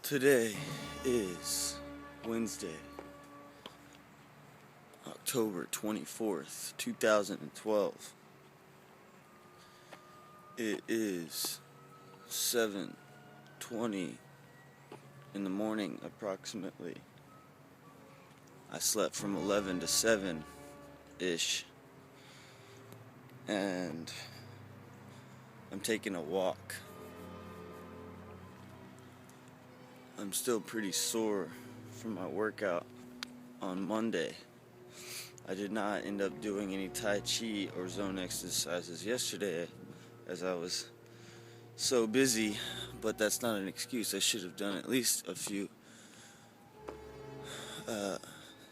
Today is Wednesday, October 24th, 2012. It is 7:20 in the morning approximately. I slept from 11 to 7-ish, and I'm taking a walk. I'm still pretty sore from my workout on Monday. I did not end up doing any Tai Chi or zone exercises yesterday as I was so busy, but that's not an excuse. I should have done at least a few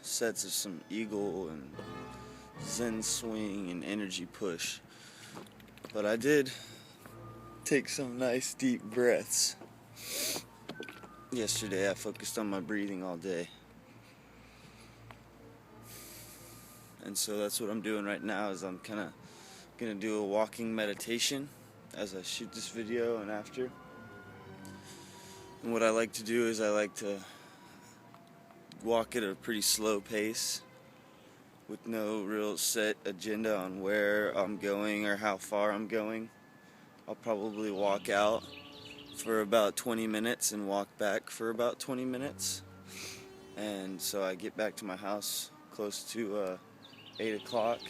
sets of some eagle and zen swing and energy push. But I did take some nice deep breaths. Yesterday I focused on my breathing all day. And so that's what I'm doing right now, is I'm kind of going to do a walking meditation as I shoot this video and after. And what I like to do is I like to walk at a pretty slow pace with no real set agenda on where I'm going or how far I'm going. I'll probably walk out for about 20 minutes and walk back for about 20 minutes. And so I get back to my house close to 8 o'clock,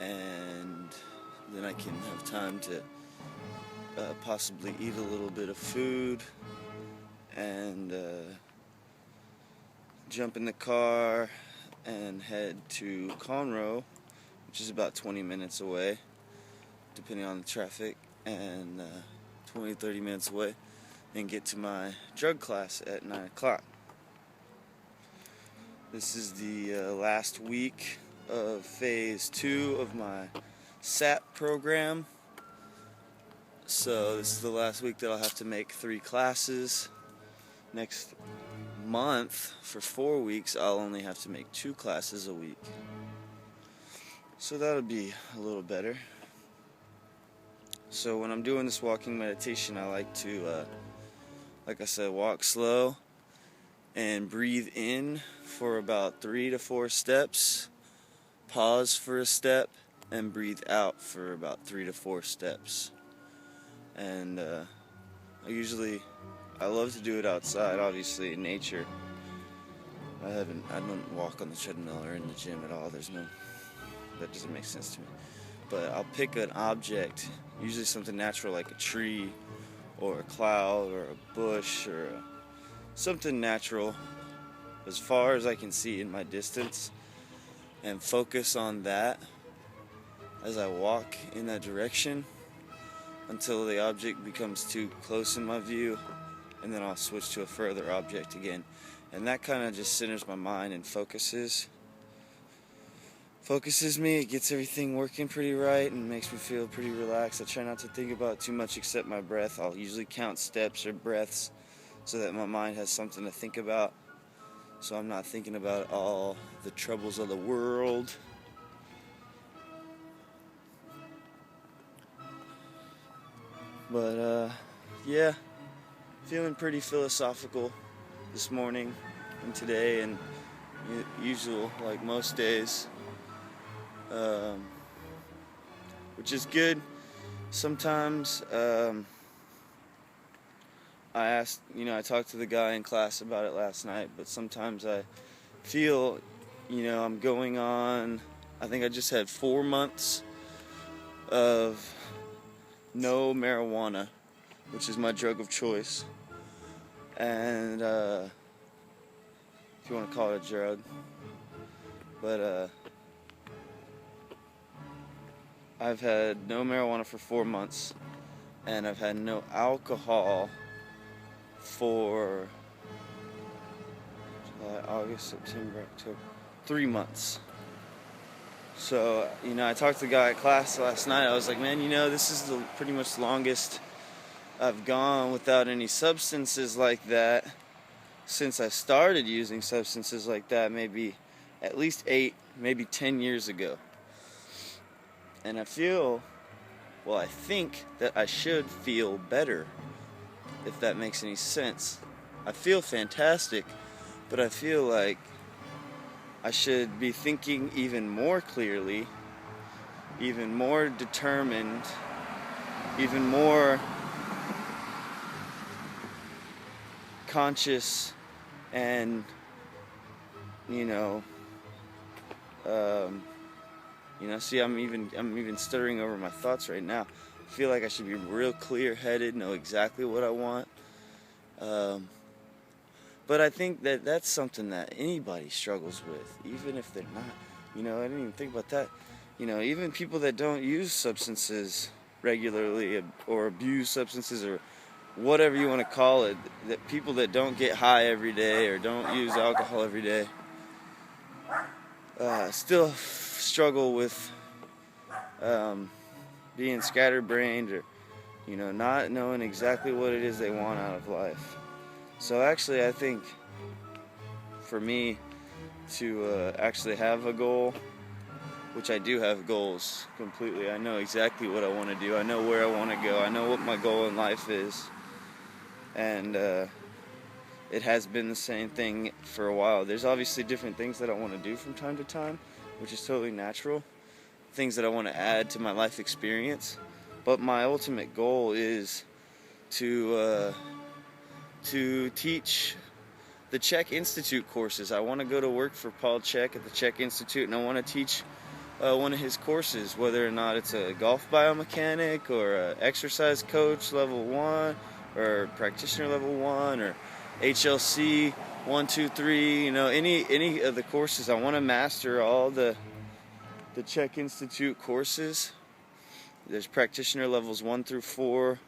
and then I can have time to possibly eat a little bit of food and jump in the car and head to Conroe, which is about 20 minutes away depending on the traffic, and 20-30 minutes away, and get to my drug class at 9 o'clock. This is the last week of phase 2 of my SAP program. So this is the last week that I'll have to make 3 classes. Next month, for 4 weeks, I'll only have to make 2 classes a week. So that'll be a little better. So when I'm doing this walking meditation, I like to, like I said, walk slow and breathe in for about 3 to 4 steps, pause for a step, and breathe out for about 3 to 4 steps. And I love to do it outside, obviously, in nature. I don't walk on the treadmill or in the gym at all. That doesn't make sense to me. But I'll pick an object, usually something natural like a tree or a cloud or a bush or something natural as far as I can see in my distance, and focus on that as I walk in that direction until the object becomes too close in my view, and then I'll switch to a further object again. And that kind of just centers my mind and focuses me. It gets everything working pretty right and makes me feel pretty relaxed. I try not to think about too much except my breath. I'll usually count steps or breaths so that my mind has something to think about, so I'm not thinking about all the troubles of the world. But yeah, feeling pretty philosophical this morning and today, and usual, like most days, which is good. Sometimes I talked to the guy in class about it last night, but sometimes I feel, I'm going on, I think I just had 4 months of no marijuana, which is my drug of choice. And if you want to call it a drug, but I've had no marijuana for 4 months, and I've had no alcohol for July, August, September, October, 3 months. So, I talked to the guy at class last night. I was like, man, this is the pretty much longest I've gone without any substances like that since I started using substances like that, maybe at least 8, maybe 10 years ago. And I think that I should feel better, if that makes any sense. I feel fantastic, but I feel like I should be thinking even more clearly, even more determined, even more conscious, and you know, um, see, I'm even stuttering over my thoughts right now. I feel like I should be real clear-headed, know exactly what I want. But I think that that's something that anybody struggles with, even if they're not. I didn't even think about that. Even people that don't use substances regularly or abuse substances or whatever you want to call it, that people that don't get high every day or don't use alcohol every day, still struggle with being scatterbrained or, not knowing exactly what it is they want out of life. So actually, I think for me to actually have a goal, which I do have goals completely. I know exactly what I want to do. I know where I want to go. I know what my goal in life is. And it has been the same thing for a while. There's obviously different things that I want to do from time to time, which is totally natural. Things that I want to add to my life experience. But my ultimate goal is to teach the Czech Institute courses. I want to go to work for Paul Czech at the Czech Institute, and I want to teach one of his courses, whether or not it's a golf biomechanic or a exercise coach level 1 or practitioner level 1 or HLC 1, 2, 3, any of the courses. I want to master all the Czech Institute courses. There's practitioner levels 1 through 4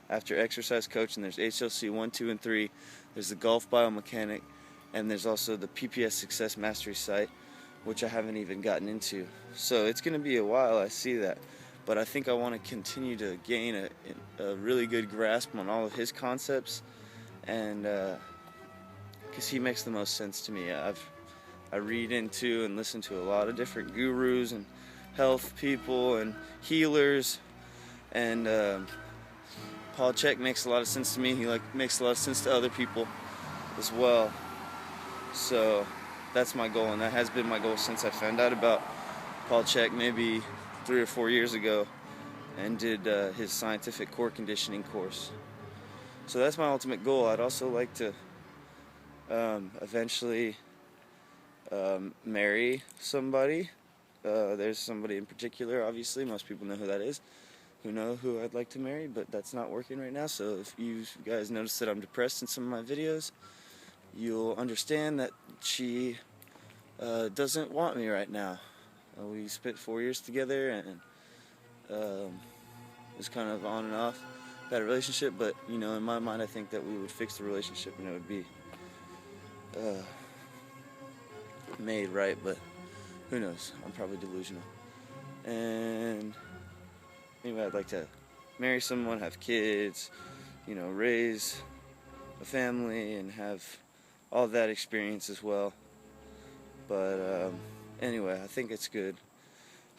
after exercise coach, and there's HLC 1, 2, and 3. There's the golf biomechanic, and there's also the PPS Success Mastery site, which I haven't even gotten into. So it's going to be a while, I see that. But I think I want to continue to gain a really good grasp on all of his concepts, and because he makes the most sense to me. I read into and listen to a lot of different gurus and health people and healers, and Paul Czech makes a lot of sense to me. He makes a lot of sense to other people as well. So that's my goal, and that has been my goal since I found out about Paul Czech maybe 3 or 4 years ago and did his scientific core conditioning course. So that's my ultimate goal. I'd also like to eventually marry somebody. There's somebody in particular, obviously. Most people know who that is, who know who I'd like to marry, but that's not working right now. So if you guys notice that I'm depressed in some of my videos, you'll understand that she doesn't want me right now. We spent 4 years together, and it was kind of on and off, bad relationship, but in my mind I think that we would fix the relationship and it would be made right, but who knows? I'm probably delusional. And anyway, I'd like to marry someone, have kids, raise a family, and have all that experience as well. But anyway, I think it's good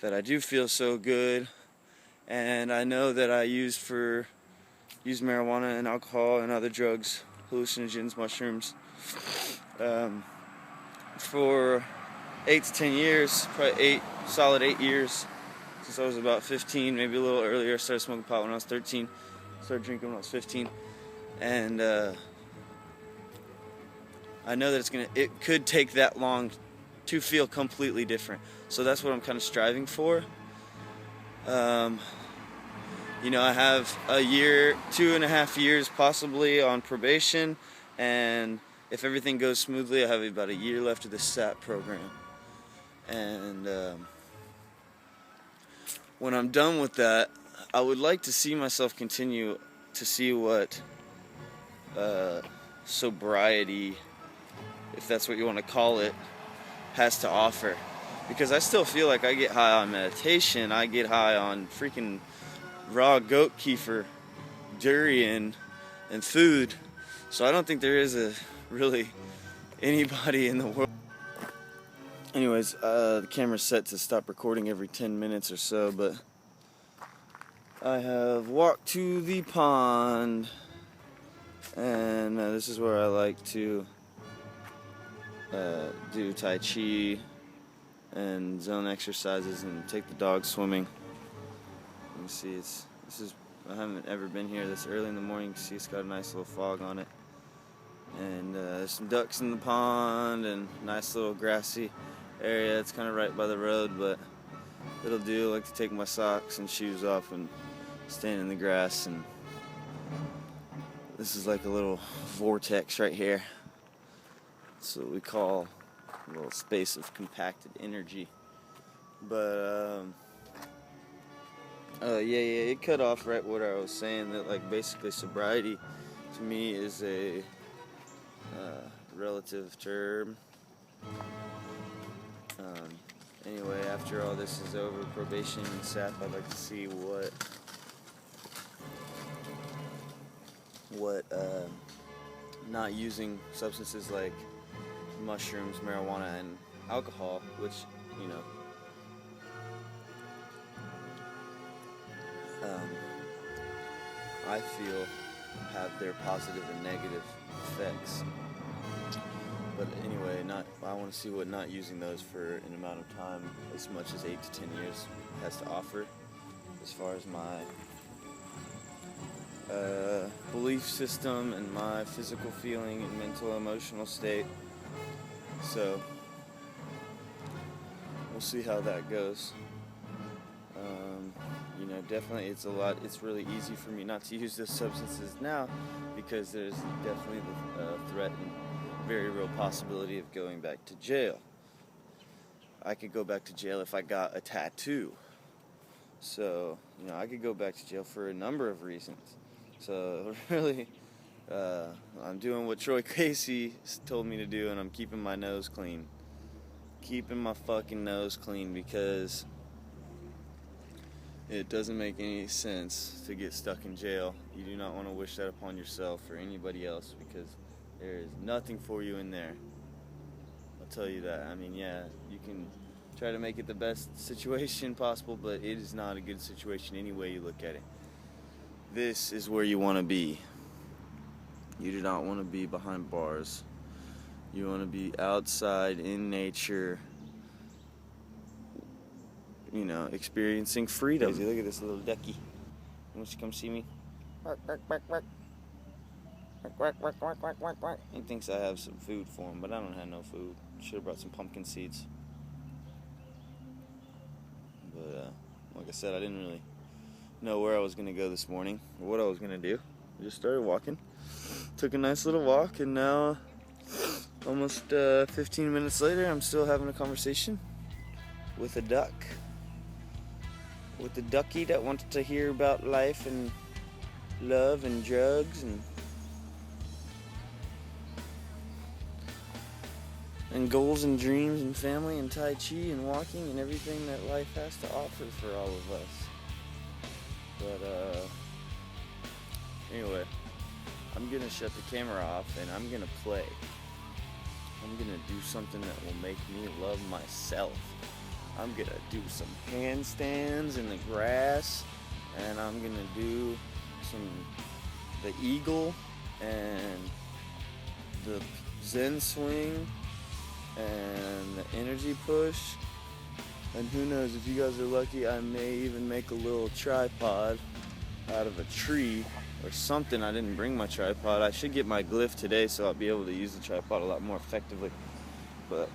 that I do feel so good, and I know that I use marijuana and alcohol and other drugs, hallucinogens, mushrooms, for 8 to 10 years, probably solid 8 years, since I was about 15, maybe a little earlier. I started smoking pot when I was 13, started drinking when I was 15, and I know that it could take that long to feel completely different. So that's what I'm kind of striving for. I have a year, 2.5 years possibly on probation, and if everything goes smoothly, I have about a year left of the SAT program. And when I'm done with that, I would like to see myself continue to see what sobriety, if that's what you want to call it, has to offer. Because I still feel like I get high on meditation, I get high on freaking raw goat kefir, durian, and food. So I don't think there is really anybody in the world. Anyways, the camera's set to stop recording every 10 minutes or so, but I have walked to the pond, And this is where I like to do Tai Chi and zone exercises and take the dog swimming. You can see I haven't ever been here this early in the morning. You can see it's got a nice little fog on it. And there's some ducks in the pond and nice little grassy area. It's kind of right by the road, but it'll do. I like to take my socks and shoes off and stand in the grass. And this is like a little vortex right here. That's what we call a little space of compacted energy. But it cut off right what I was saying, that like basically sobriety to me is a relative term. Anyway, after all this is over, probation and SAP, I'd like to see what not using substances like mushrooms, marijuana, and alcohol, which, you know, I feel have their positive and negative effects. But anyway, I want to see what not using those for an amount of time, as much as 8 to 10 years, has to offer, as far as my belief system and my physical feeling and mental emotional state. So we'll see how that goes. Definitely it's really easy for me not to use those substances now, because there's definitely the threat and very real possibility of going back to jail. I could go back to jail if I got a tattoo. So, I could go back to jail for a number of reasons. So, really, I'm doing what Troy Casey told me to do, and I'm keeping my nose clean. Keeping my fucking nose clean, because it doesn't make any sense to get stuck in jail. You do not want to wish that upon yourself or anybody else, because there is nothing for you in there. I'll tell you that. I mean, yeah, you can try to make it the best situation possible, but it is not a good situation any way you look at it. This is where you want to be. You do not want to be behind bars. You want to be outside in nature, experiencing freedom. Look at this little ducky. Wants to come see me? Bark, bark, bark, bark. Bark, bark, bark, bark, bark, bark, bark. He thinks I have some food for him, but I don't have no food. Should have brought some pumpkin seeds. But, like I said, I didn't really know where I was going to go this morning, or what I was going to do. I just started walking. Took a nice little walk, and now, almost 15 minutes later, I'm still having a conversation with a duck. With the ducky that wants to hear about life and love and drugs and goals and dreams and family and Tai Chi and walking and everything that life has to offer for all of us. But anyway, I'm gonna shut the camera off and I'm gonna play. I'm gonna do something that will make me love myself. I'm gonna do some handstands in the grass, and I'm gonna do the eagle and the Zen swing and the energy push. And who knows, if you guys are lucky, I may even make a little tripod out of a tree or something. I didn't bring my tripod. I should get my glyph today, so I'll be able to use the tripod a lot more effectively. But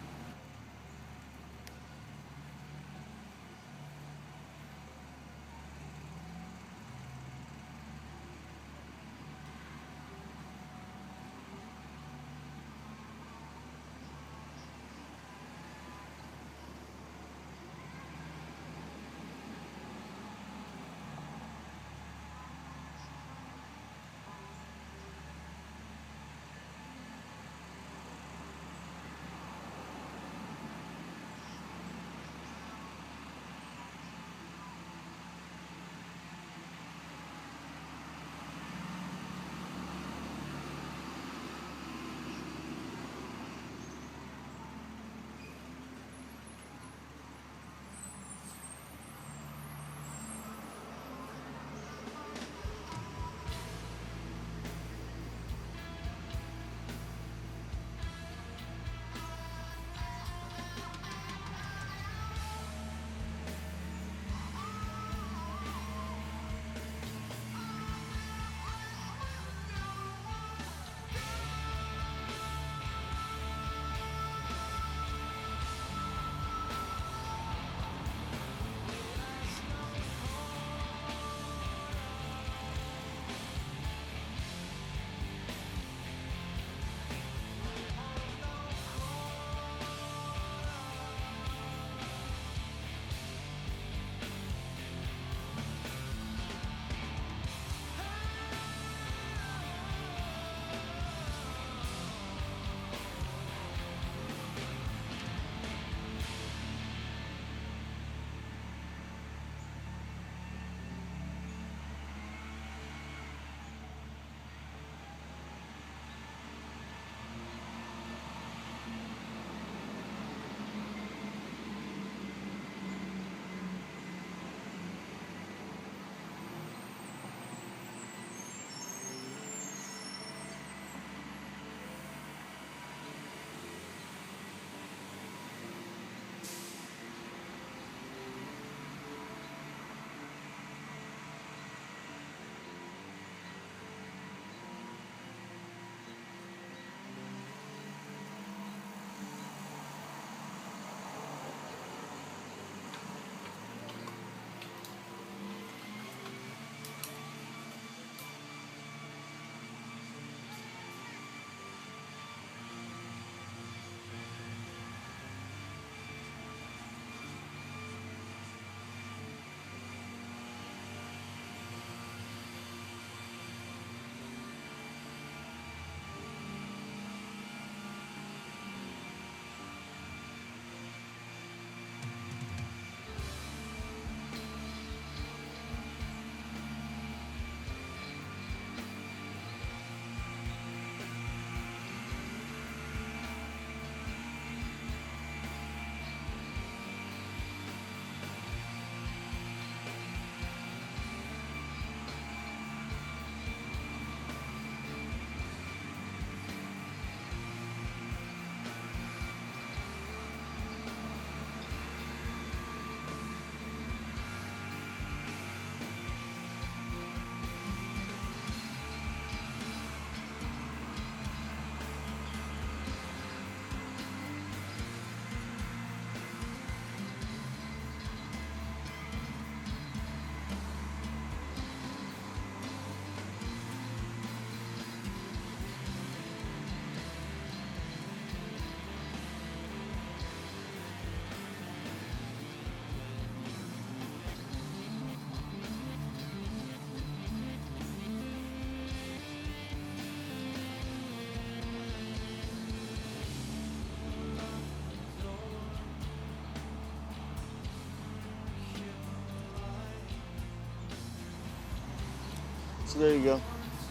So there you go.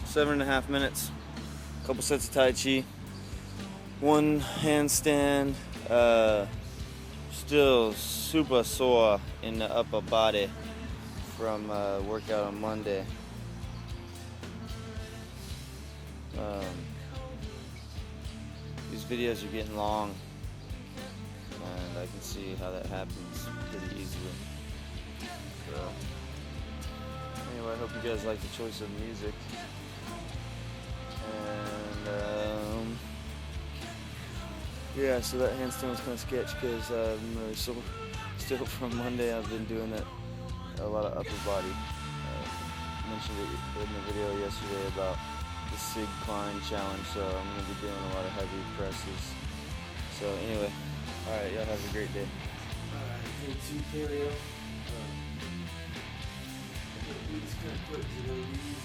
7.5 minutes. Couple sets of Tai Chi. One handstand. Still super sore in the upper body from workout on Monday. These videos are getting long, and I can see how that happens pretty easily. So, anyway, I hope you guys like the choice of music. And yeah, so that handstand was kind of sketch because I'm really sore still from Monday. I've been doing that a lot of upper body. I mentioned it in the video yesterday about the Sig Climb challenge, so I'm going to be doing a lot of heavy presses. So anyway, alright, y'all have a great day. Alright, day 2 cardio. These kind of quick to these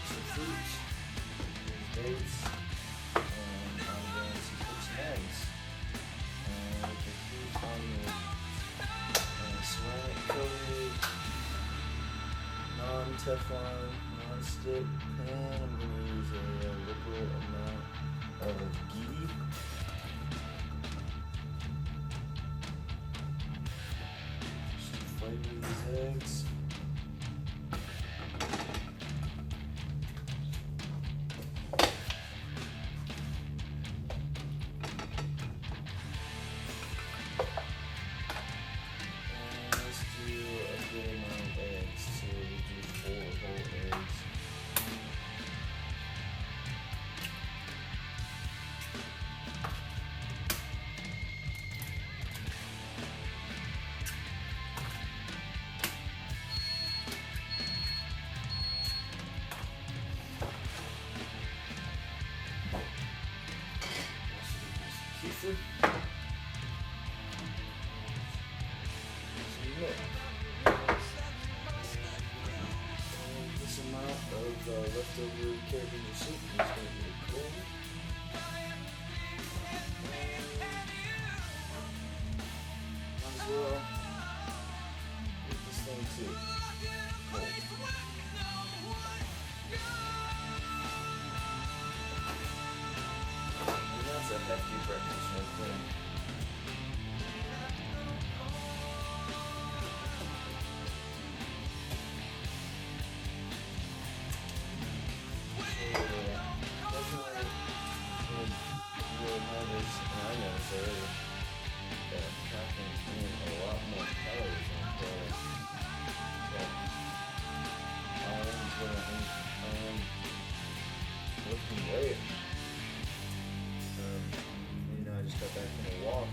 some fruits, dates, and I'm going to cook some eggs. And the fruit on the ceramic coated, non-Teflon, non-stick pan. I'm going to use a liberal amount of ghee. Just to flavor these eggs. This amount of leftover cabbage soup is going to be cool. Might as well eat this thing too. Cold. And that's a hefty breakfast right there. I just got back from a walk.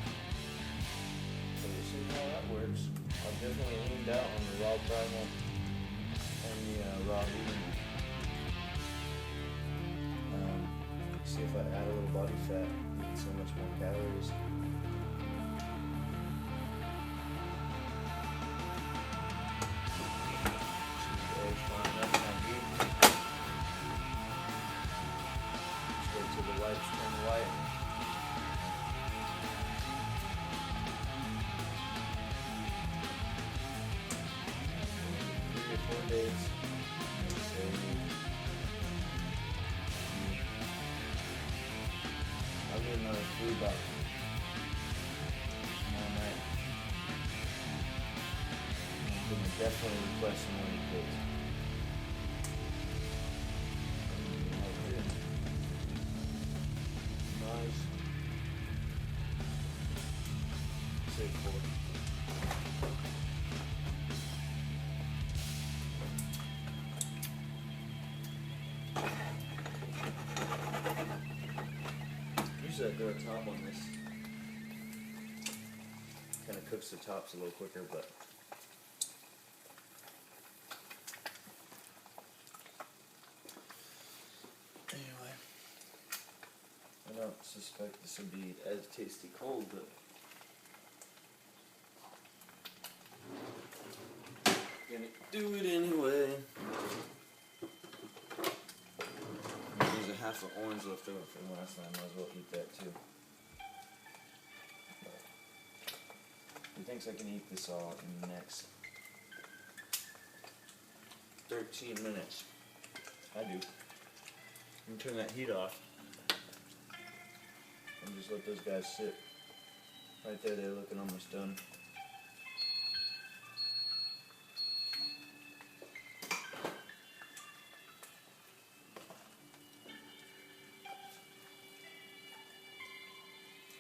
So you see how that works. I've definitely leaned out on the raw primal and the raw vegan. See if I add a little body fat, I get so much more calories. Wait till the whites turn white. 3 or 4 days. I'll get another food box tomorrow night. I'm going to definitely request some more kids. Nice. Say 4. Usually I go to top on this. Kind of cooks the tops a little quicker, but anyway, I don't suspect this will be as tasty cold, but gonna do it anyway. There's a half an orange left over from last night. Might as well eat that too. But, thinks I can eat this all in the next 13 minutes. I do. I'm turn that heat off and just let those guys sit. Right there, they're looking almost done.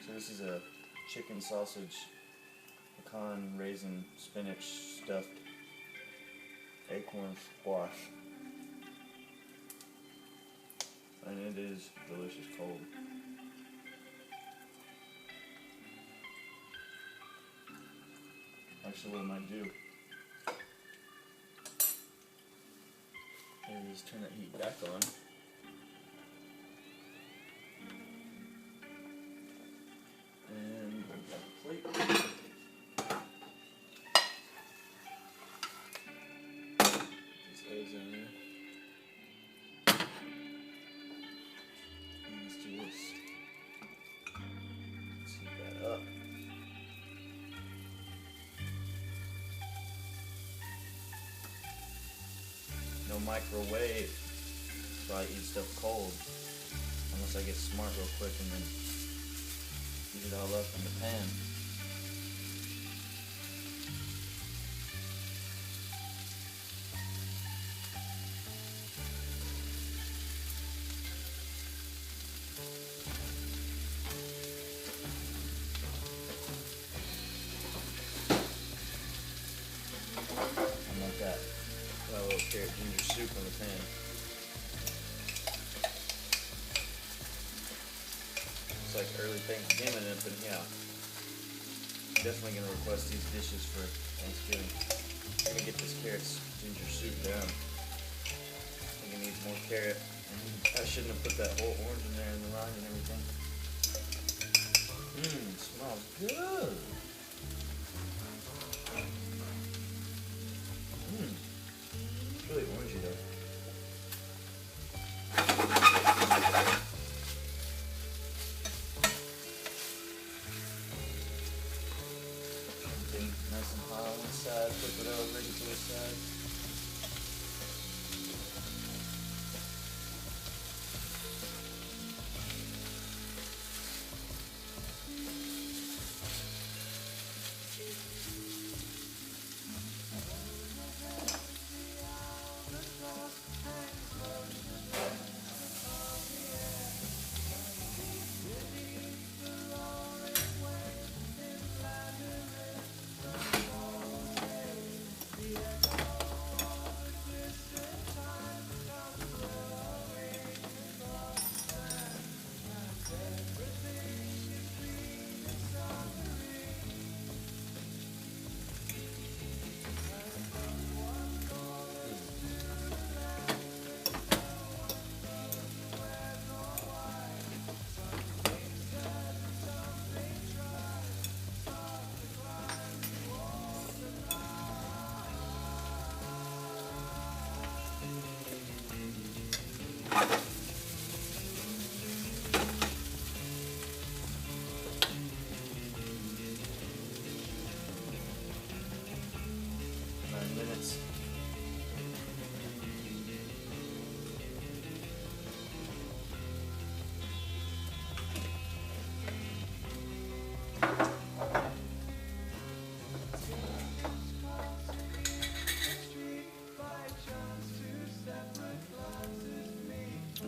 So this is a chicken sausage, pecan, raisin, spinach stuffed acorn squash. And it is delicious cold. Actually, what I might do is turn that heat back on. And put that plate. These eggs in there. And let's do this. Let's heat that up. No microwave, so I eat stuff cold, unless I get smart real quick and then heat it all up in the pan. And like that. Got a little carrot ginger soup in the pan. It's like early Thanksgiving up in here. Definitely gonna request these dishes for Thanksgiving. I'm gonna get this carrot ginger soup down. I think it needs more carrot. I shouldn't have put that whole orange in there and the rind and everything. Mmm, smells good. Mmm. It's really orangey though. Everything nice and hot on the side, flip it over, get to the side.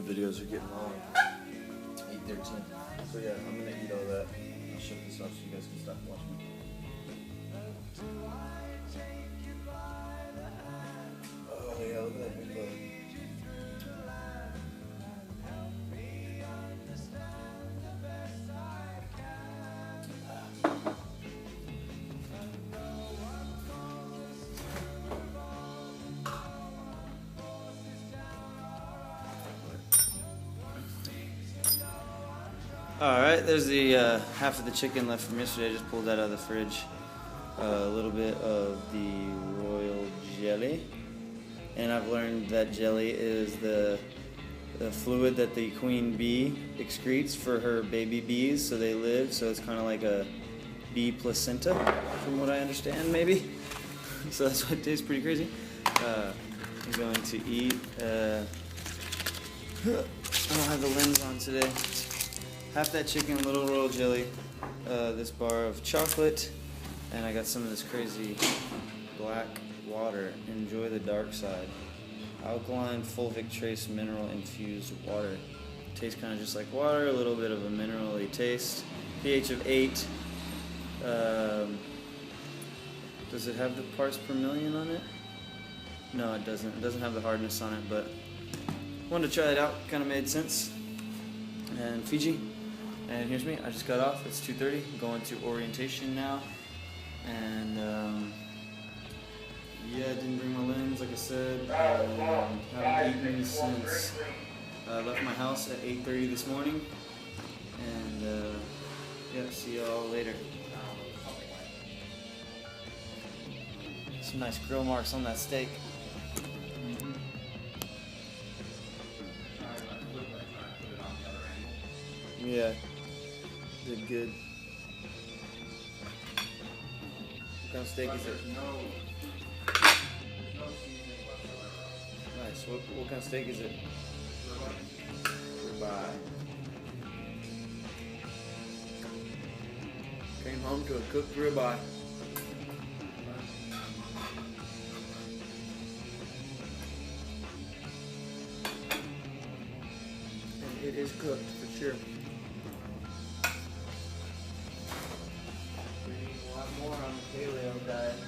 Videos are getting long. 8:13. So yeah, I'm gonna eat all that. I'll shut this off so you guys can stop watching. Oh yeah, look at that big bug. Alright, there's the half of the chicken left from yesterday. I just pulled that out of the fridge. A little bit of the royal jelly. And I've learned that jelly is the fluid that the queen bee excretes for her baby bees so they live. So it's kind of like a bee placenta, from what I understand, maybe. So that's why it tastes pretty crazy. I'm going to eat. I don't have the lens on today. Half that chicken, little royal jelly, this bar of chocolate, and I got some of this crazy black water. Enjoy the dark side. Alkaline, fulvic trace, mineral infused water. Tastes kind of just like water, a little bit of a minerally taste. pH of 8. Does it have the parts per million on it? No, it doesn't. It doesn't have the hardness on it, but wanted to try it out. Kind of made sense. And Fiji. And here's me. I just got off. It's 2:30. I'm going to orientation now. And yeah, I didn't bring my lens, like I said. Haven't eaten since I left my house at 8:30 this morning. And yeah, see y'all later. Some nice grill marks on that steak. Yeah, did good. What kind of steak is it? Nice. What kind of steak is it? Ribeye. Came home to a cooked ribeye. And it is cooked for sure. We need a lot more on the paleo diet.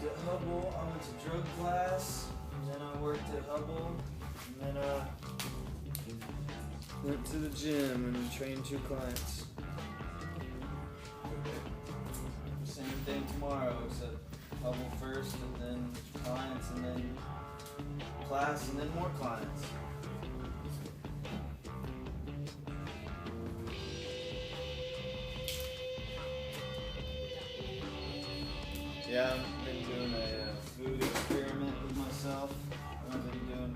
At Hubble, I went to drug class, and then I worked at Hubble, and then I went to the gym and trained 2 clients. Same thing tomorrow, except Hubble first, and then clients, and then class, and then more clients. Yeah, I've been doing a food experiment with myself. I've been doing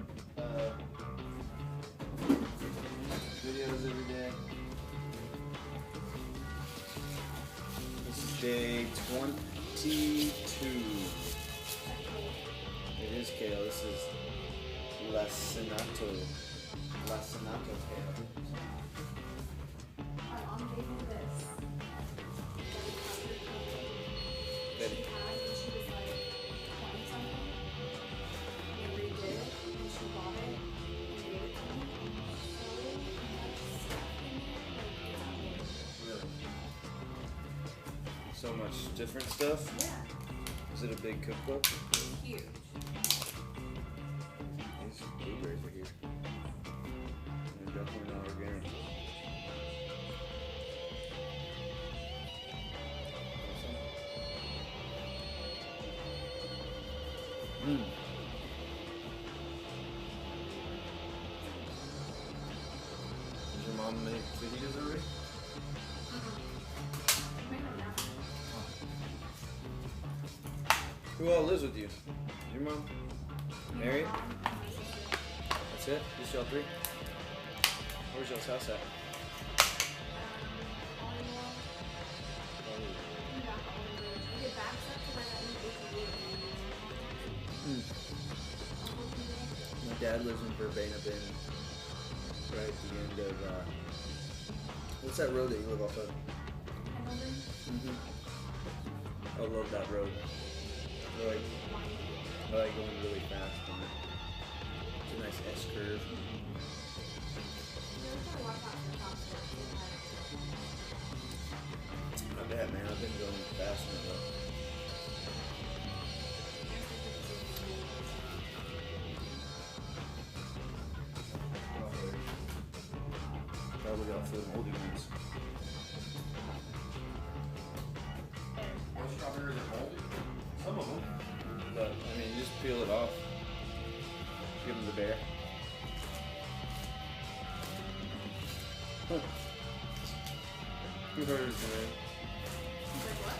videos every day. This is day 22. It is kale. This is lacinato kale. Good. So much different stuff? Yeah. Is it a big cookbook? Huge. These blueberries are huge. They're definitely not organic. Mmm. Did your mom make fajitas already? Who all lives with you? Your mom? Married? That's it? Just y'all 3? Where's y'all's house at? My dad lives in Verbena Bend, right at the end of, what's that road that you live off of? I love that road. I like going really fast on it. It's a nice S-curve. I bet, man. I've been going fast on it though. Probably got some oldie ones. Those strawberries are moldy? bear. You heard it, man. Like what?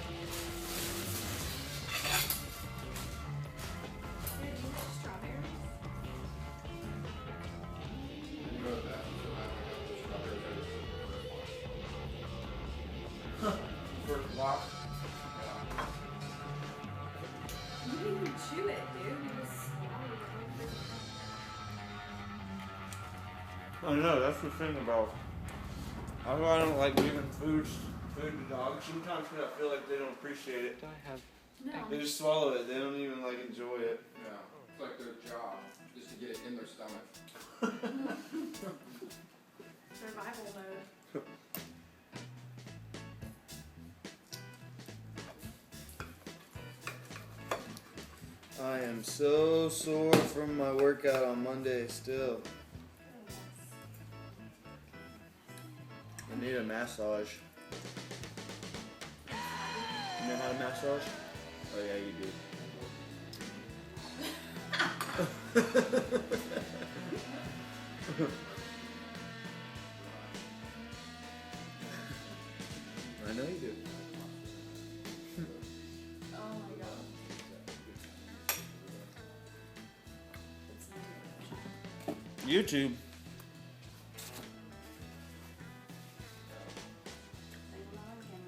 Hey, do you want strawberries? You wrote that, so I got the strawberry first block. You didn't even chew it, dude. You just swallowed it. I know, that's the thing about. That's why I don't like giving food to dogs sometimes because I feel like they don't appreciate it. No. They just swallow it. They don't even like enjoy it. Yeah, it's like their job, just to get it in their stomach. Survival mode. I am so sore from my workout on Monday still. I need a massage. You know how to massage? Oh yeah, you do. I know you do. Oh my god. It's not YouTube.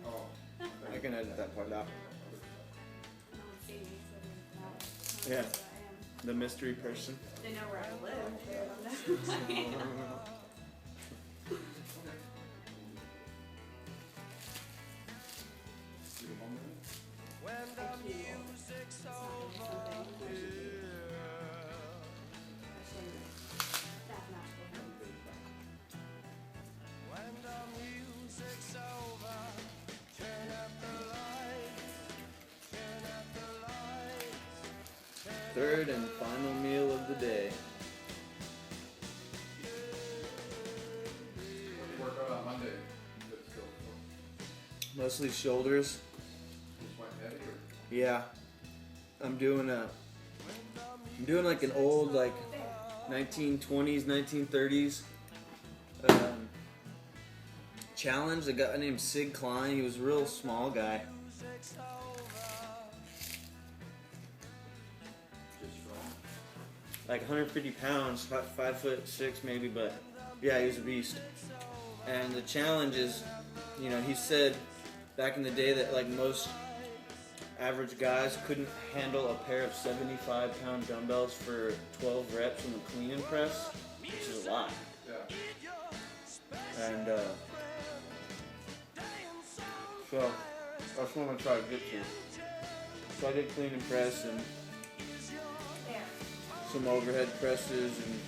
Oh, I can edit that part out. no one sees me, so they know Yeah. who I am. The mystery person. They know where I live. They don't know who I am. Third and final meal of the day. work out on Monday. But still, Mostly shoulders. just went heavy or? Yeah. I'm doing like an old like 1920s, 1930s challenge. A guy named Sig Klein. He was a real small guy. Just strong. Like 150 pounds, 5'6" maybe, but yeah, he was a beast. And the challenge is, you know, he said back in the day that like most average guys couldn't handle a pair of 75-pound dumbbells for 12 reps in the clean and press, which is a lot. Yeah. And so that's what I'm gonna try to get to. So I did clean and press and some overhead presses and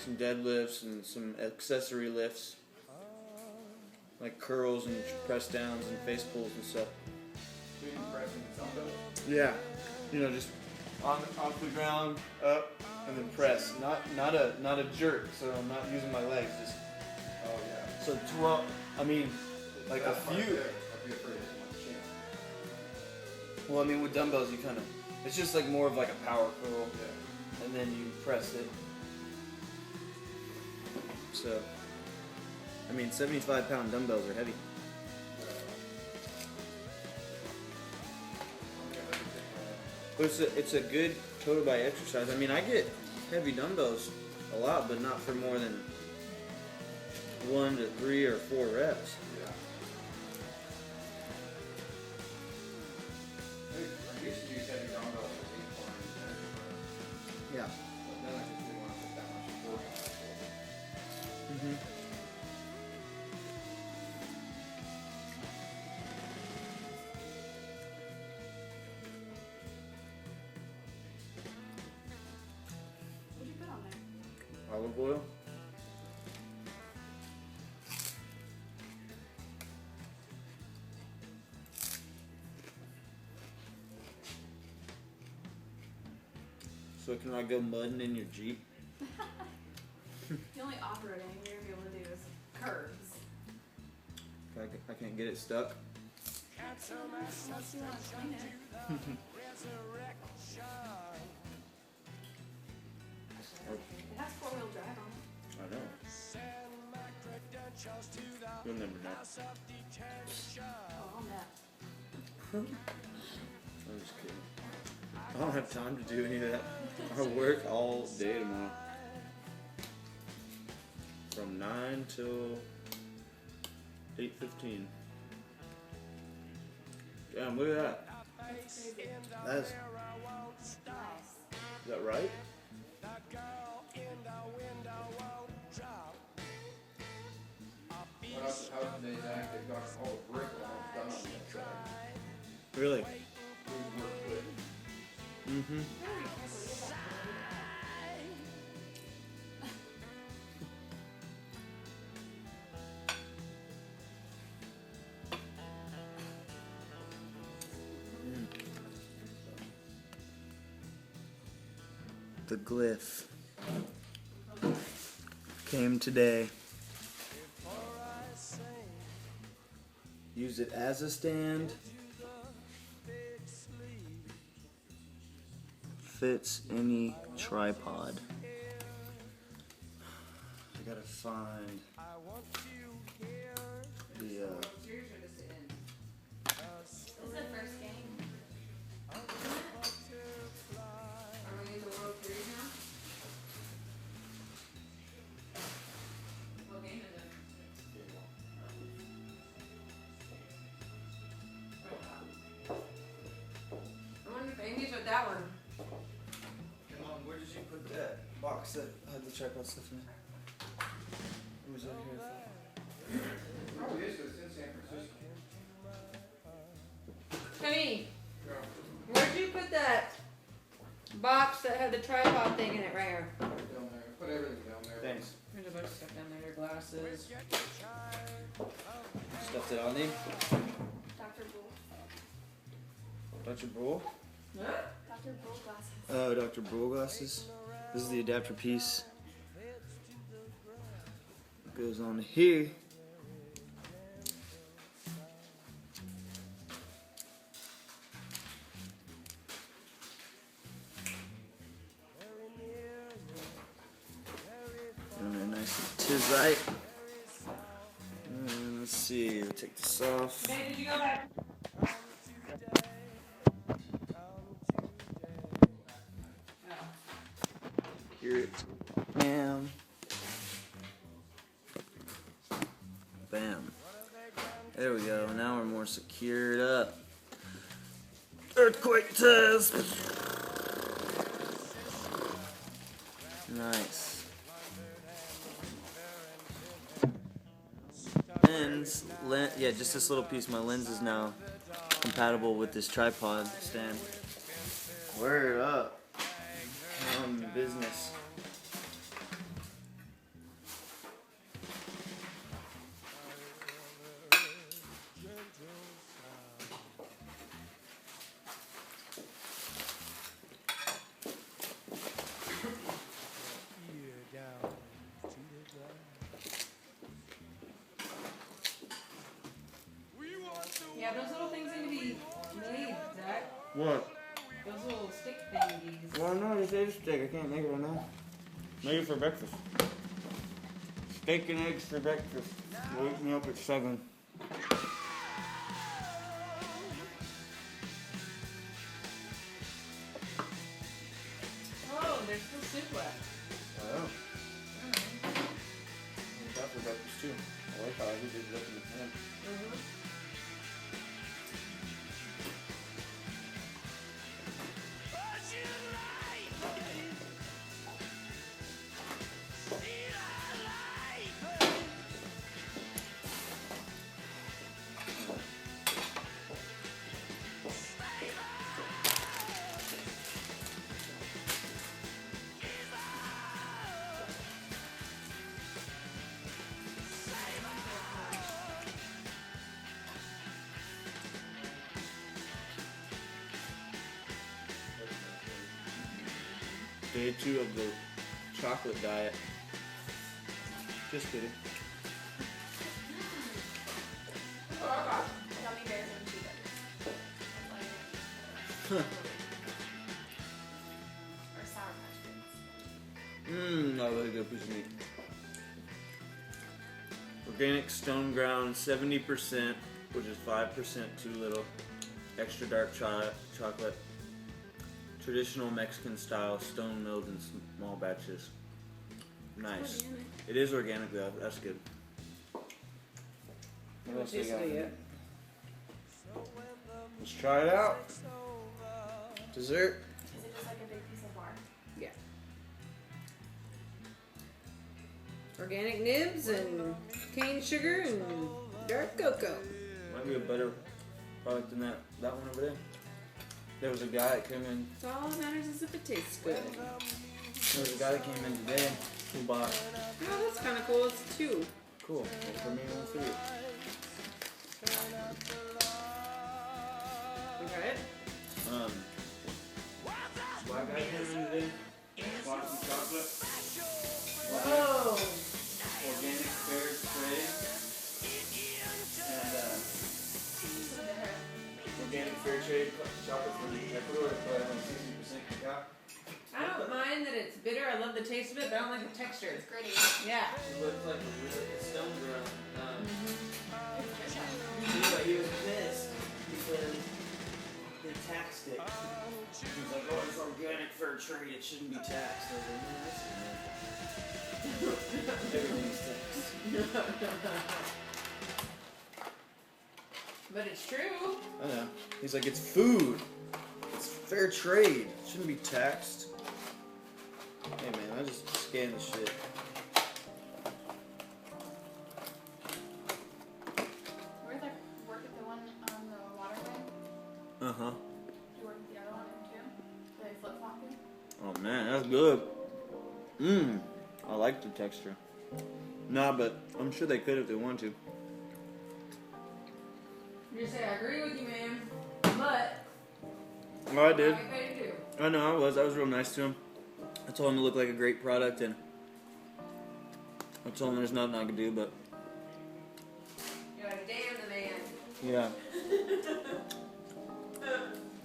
some deadlifts and some accessory lifts like curls and press downs and face pulls and stuff. Clean pressing dumbbells. Yeah, you know, just off the ground, up, and then press. Not a jerk. So I'm not using my legs. Just Oh yeah. so 12. I mean, like That's a part few. there. I'd be afraid of my chin. Well, I mean, with dumbbells, you kind of. It's just like more of like a power curl, Yeah. and then you press it. So, I mean, 75-pound dumbbells are heavy. But it's a good total by exercise. I mean, I get heavy dumbbells a lot, but not for more than 1 to 3 or 4 reps. Yeah. I used to use heavy dumbbells for 8 pounds and bench press, Yeah. but then I just didn't want to put that much force on my shoulders. Mm-hmm. What'd you put on there? Olive oil. So can I go mudding in your Jeep? The only off-roading you're gonna be able to do is curves. I can't get it stuck. Unless you want to clean it. It has 4-wheel drive on it. I know. You'll never know. Oh, on that. I'm just kidding. I don't have time to do any of that. I work all day tomorrow. From 9 till 8:15. Damn, look at that. That's crazy. That's, Nice. is that right? Went out to the house today, Zach. They've got all the brick almost done on the outside. Really? Food work quick. Mm-hmm. Very careful. You got The glyph came today. Use it as a stand. Fits any tripod. I gotta find the Yours are just in. This is the first game. Are we in the World Series now? What game is it? I wonder if Amy's with that one. Mom, where did you put that box that had the tripod stuff in it? It was over here. Probably is, 'cause it's in San Francisco. Honey, Yeah. where'd you put that box that had the tripod thing in it right here? Down there. Put everything down there. Thanks. There's a bunch of stuff down there, your glasses. Stuffed it on there. Dr. Bull. Dr. Bull? Dr. Bull glasses. Oh, Dr. Bull glasses. This is the adapter piece. It goes on here. And they're nice and tight. And let's see, we'll take this off. Okay, did you go back? Here it. Bam. Bam. There we go. Now we're more secured up. Earthquake test. Nice. Yeah, just this little piece. My lens is now compatible with this tripod stand. Word up. On business. Yeah, those little things need to be made, Zach. What? Those little stick thingies. Well, no, just ate a steak. I can't make it right now. Make it for breakfast. Steak and eggs for breakfast. Wake me up at 7. Oh, there's still soup left. Oh. Make that for breakfast too. I like how I did it up in the pan. Day 2 of the chocolate diet. Just kidding. Gummy bears and Cheetos. Or Sour Patch Kids. Not really good piece of meat. Organic stone ground, 70%, which is 5% too little. Extra dark chocolate. Traditional Mexican style, stone milled in small batches. Nice. Organic. It is organic though. That's good. What else we got? Let's try it out. Dessert. Is it just like a big piece of bark? Yeah. Organic nibs and cane sugar and dark cocoa. Might be a better product than that one over there. There was a guy that came in. So all that matters is if it tastes good. There was a guy that came in today who bought. Oh, that's kind of cool. It's 2. Cool. Well, for me, 1 3. You got it? Black guy came in today. Bought some chocolate. Whoa! Organic fair trade. And organic fair trade chocolate from Ecuador. It's probably only 60% cacao. I don't mind that it's bitter. I love the taste of it, but I don't like the texture. It's gritty. Yeah. It looks like a stone ground. It's good. He was pissed because they taxed it. He was like, oh, it's organic fair trade, it shouldn't be taxed. I was like, man, that's everything's taxed. But it's true. I know. He's like, it's food. It's fair trade. It shouldn't be taxed. Hey man, I just scanned the shit. Where's that work at the one on the water thing? Uh-huh. You work at the other one too? Are they flip flopping? Oh man, that's good. I like the texture. Nah, but I'm sure they could if they wanted to. You say I agree with you, man. But Oh, I did. I bet you do. I know, I was real nice to him. I told him it looked like a great product, and I told him there's nothing I could do, but You're like, damn the man. yeah.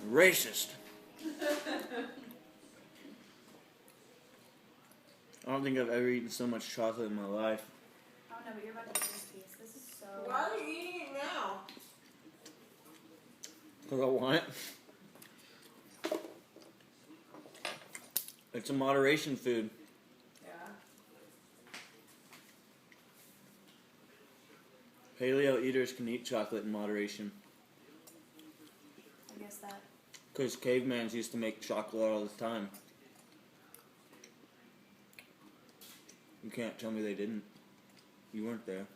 Racist. I don't think I've ever eaten so much chocolate in my life. Oh no, but you're about to eat this piece. This is so. Why are you eating it now? Because I want it. It's a moderation food. Yeah. Paleo eaters can eat chocolate in moderation. I guess that. Because cavemans used to make chocolate all the time. You can't tell me they didn't. You weren't there.